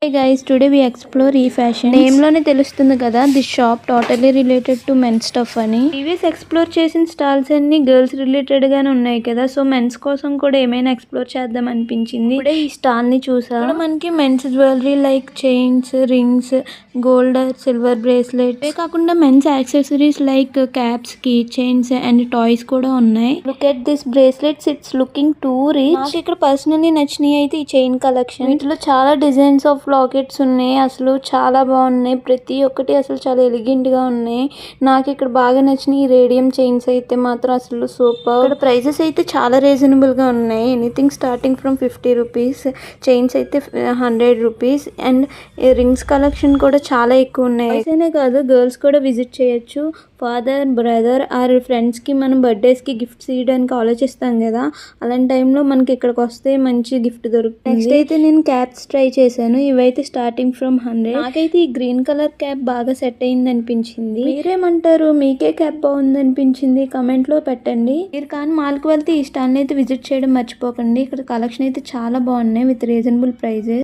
Hey guys, today we explore e-fashion. Name లోనే తెలుస్తుంది కదా, this shop totally related to men's stuff అని. Previous explore చేసిన stalls అన్ని గర్ల్స్ రిలేటెడ్ గానే ఉన్నాయి కదా, సో మెన్స్ కోసం కూడా ఏమైనా ఎక్స్ప్లోర్ చేద్దాం అనిపించింది. ఇప్పుడే ఈ స్టాల్ ని చూసా. ఇక్కడ మనకి men's jewellery like chains, rings, gold, silver bracelet, ఇవే కాకుండా men's accessories like caps, key chains and toys కూడా ఉన్నాయి. Look at this bracelets, it's looking too rich. నాకు ఇక్కడ పర్సనలీ నచ్చినవి అయితే ఈ చైన్ కలెక్షన్. వీటిలో చాలా డిజైన్స్ ఆఫ్ లాకెట్స్ ఉన్నాయి, అసలు చాలా బాగున్నాయి. ప్రతి ఒక్కటి అసలు చాలా ఎలిగెంట్ గా ఉన్నాయి. నాకు ఇక్కడ బాగా నచ్చిన ఈ రేడియం చైన్స్ అయితే మాత్రం అసలు సూపర్. ఇక్కడ ప్రైజెస్ అయితే చాలా రీజనబుల్ గా ఉన్నాయి. Anything starting from 50 rupees, chains అయితే 100 రూపీస్ అండ్ రింగ్స్ కలెక్షన్ కూడా చాలా ఎక్కువ ఉన్నాయి. అయితేనే కాదు, గర్ల్స్ కూడా విజిట్ చేయొచ్చు. ఫాదర్, బ్రదర్ ఆర్ ఫ్రెండ్స్ కి మనం బర్త్డేస్ కి గిఫ్ట్స్ ఇవ్వడానికి ఆలోచిస్తాం కదా, అలాంటి టైంలో మనకి ఇక్కడికి వస్తే మంచి గిఫ్ట్ దొరుకుతుంది. నెక్స్ట్ అయితే నేను క్యాప్స్ ట్రై చేశాను. ఇవైతే స్టార్టింగ్ ఫ్రమ్ 100. నాకైతే ఈ గ్రీన్ కలర్ క్యాప్ బాగా సెట్ అయింది అనిపించింది. మీరేమంటారు? మీకే క్యాప్ బాగుంది అనిపించింది కమెంట్ లో పెట్టండి. మీరు కానీ మాల్కి వెళ్తే ఈ స్టాల్ అయితే విజిట్ చేయడం మర్చిపోకండి. ఇక్కడ కలెక్షన్ అయితే చాలా బాగున్నాయి విత్ రీజనబుల్ ప్రైజెస్.